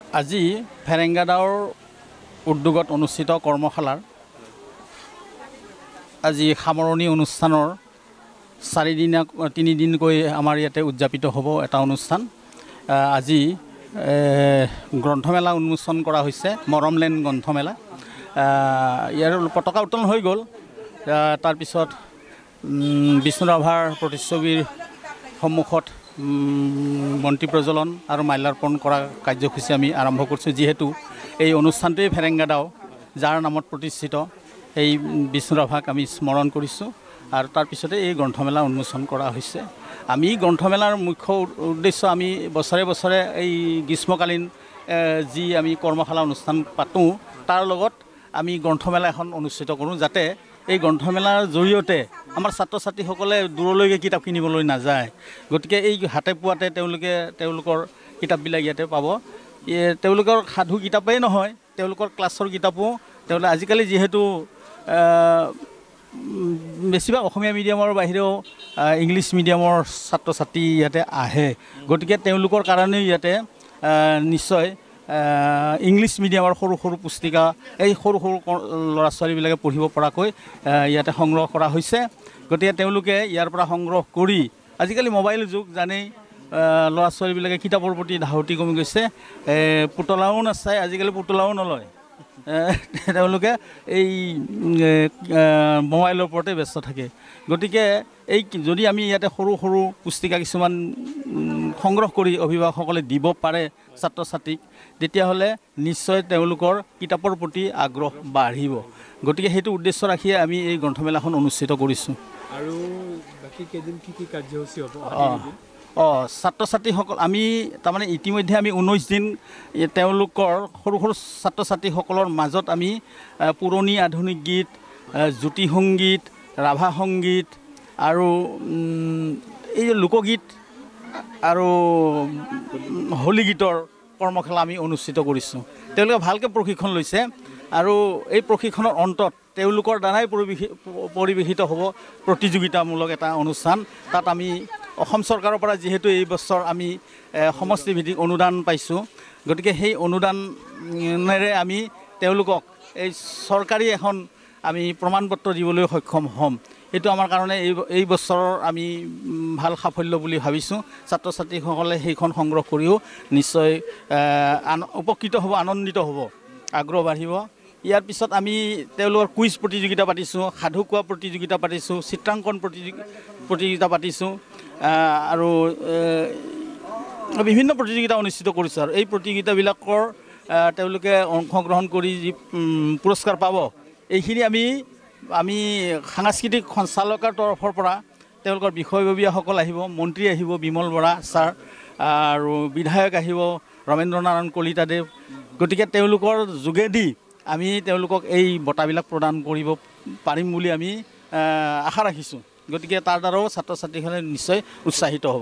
আজি ফেৰেংগাদাওৰ উদ্যোগত অনুষ্ঠিত কৰ্মশালাৰ আজি সামৰণি অনুষ্ঠানৰ 3 দিনকৈ আমাৰ ইয়াতে উদযাপিত হ'ব এটা অনুষ্ঠান। আজি গ্ৰন্থমেলা উন্মোচন কৰা হৈছে, মৰমলেণ্ড গ্ৰন্থমেলা। ইয়াৰ পতাকা উত্তোলন হৈ গ'ল। তাৰপিছত বিষ্ণু ৰাভাৰ প্ৰতিচ্ছবিৰ সন্মুখত বন্তি প্ৰজ্বলন আৰু মাল্যাৰ্পণ কৰা কাৰ্যসূচী আমি আৰম্ভ কৰিছোঁ। যিহেতু এই অনুষ্ঠানটোৱেই ফেৰেংগাদাও, যাৰ নামত প্ৰতিষ্ঠিত, এই বিষ্ণু ৰাভাক আমি স্মৰণ কৰিছোঁ আৰু তাৰপিছতে এই গ্ৰন্থমেলা উন্মোচন কৰা হৈছে। আমি গ্ৰন্থমেলাৰ মুখ্য উদ্দেশ্য, আমি বছৰে বছৰে এই গ্ৰীষ্মকালীন যি আমি কৰ্মশালা অনুষ্ঠান পাতোঁ, তাৰ লগত আমি গ্ৰন্থমেলা এখন অনুষ্ঠিত কৰোঁ, যাতে এই গ্ৰন্থমেলাৰ জৰিয়তে আমাৰ ছাত্ৰ ছাত্ৰীসকলে দূৰলৈকে কিতাপ কিনিবলৈ নাযায়। গতিকে এই হাতে পোৱাতে তেওঁলোকৰ কিতাপবিলাক ইয়াতে পাব। তেওঁলোকৰ সাধু কিতাপেই নহয়, তেওঁলোকৰ ক্লাছৰ কিতাপো আজিকালি যিহেতু বেছিভাগ অসমীয়া মিডিয়ামৰ বাহিৰেও ইংলিছ মিডিয়ামৰ ছাত্ৰ ছাত্ৰী ইয়াতে আহে। গতিকে তেওঁলোকৰ কাৰণেও ইয়াতে নিশ্চয় ইংলিছ মিডিয়ামৰ সৰু সৰু পুস্তিকা, এই সৰু সৰু ল'ৰা ছোৱালীবিলাকে পঢ়িব পৰাকৈ ইয়াতে সংগ্ৰহ কৰা হৈছে। গতিকে তেওঁলোকে ইয়াৰ পৰা সংগ্ৰহ কৰি, আজিকালি মোবাইল যুগ জানেই, ল'ৰা ছোৱালীবিলাকে কিতাপৰ প্ৰতি ধাউতি কমি গৈছে। পুতলাও নাচায়, আজিকালি পুতলাও নলয়, তেওঁলোকে এই মোবাইলৰ ওপৰতে ব্যস্ত থাকে। গতিকে যদি আমি ইয়াতে সৰু সৰু পুস্তিকা কিছুমান সংগ্ৰহ কৰি অভিভাৱকসকলে দিব পাৰে ছাত্ৰ ছাত্ৰীক, তেতিয়াহ'লে নিশ্চয় তেওঁলোকৰ কিতাপৰ প্ৰতি আগ্ৰহ বাঢ়িব। গতিকে সেইটো উদ্দেশ্য ৰাখিয়ে আমি এই গ্ৰন্থমেলাখন অনুষ্ঠিত কৰিছোঁ। আৰু বাকী কেইদিন কি কাৰ্যসূচী হ'ব? ছাত্ৰ ছাত্ৰীসকল আমি তাৰমানে ইতিমধ্যে আমি 19 দিন তেওঁলোকৰ সৰু সৰু ছাত্ৰ ছাত্ৰীসকলৰ মাজত আমি পুৰণি আধুনিক গীত, জ্যোতি সংগীত, ৰাভা সংগীত আৰু এই লোকগীত আৰু হোলী গীতৰ কৰ্মশালা আমি অনুষ্ঠিত কৰিছোঁ। তেওঁলোকে ভালকৈ প্ৰশিক্ষণ লৈছে আৰু এই প্ৰশিক্ষণৰ অন্তত তেওঁলোকৰ দ্বাৰাই পৰিৱেশিত হ'ব প্ৰতিযোগিতামূলক এটা অনুষ্ঠান। তাত আমি অসম চৰকাৰৰ পৰা যিহেতু এই বছৰ আমি সমষ্টিভিত্তিক অনুদান পাইছোঁ, গতিকে সেই অনুদানেৰে আমি তেওঁলোকক এই চৰকাৰী এখন আমি প্ৰমাণপত্ৰ দিবলৈ সক্ষম হ'ম। এইটো আমাৰ কাৰণে এই বছৰৰ আমি ভাল সাফল্য বুলি ভাবিছোঁ। ছাত্ৰ ছাত্ৰীসকলে সেইখন সংগ্ৰহ কৰিও নিশ্চয় উপকৃত হ'ব, আনন্দিত হ'ব, আগ্ৰহ বাঢ়িব। ইয়াৰ পিছত আমি তেওঁলোকৰ কুইজ প্ৰতিযোগিতা পাতিছোঁ, সাধু কোৱা প্ৰতিযোগিতা পাতিছোঁ, চিত্ৰাংকন প্ৰতিযোগিতা পাতিছোঁ আৰু বিভিন্ন প্ৰতিযোগিতা অনুষ্ঠিত কৰিছোঁ। আৰু এই প্ৰতিযোগিতাবিলাকৰ তেওঁলোকে অংশগ্ৰহণ কৰি যি পুৰস্কাৰ পাব, এইখিনি আমি সাংস্কৃতিক সঞ্চালকৰ তৰফৰ পৰা তেওঁলোকৰ বিষয়ববীয়াসকল আহিব, মন্ত্ৰী আহিব, বিমল বৰা ছাৰ, আৰু বিধায়ক আহিব ৰমেন্দ্ৰ নাৰায়ণ কলিতাদেৱ। গতিকে তেওঁলোকৰ যোগেদি আমি তেওঁলোকক এই বঁটাবিলাক প্ৰদান কৰিব পাৰিম বুলি আমি আশা ৰাখিছোঁ। গতিকে তাৰ দ্বাৰাও ছাত্ৰ ছাত্ৰীসকলে নিশ্চয় উৎসাহিত হ'ব।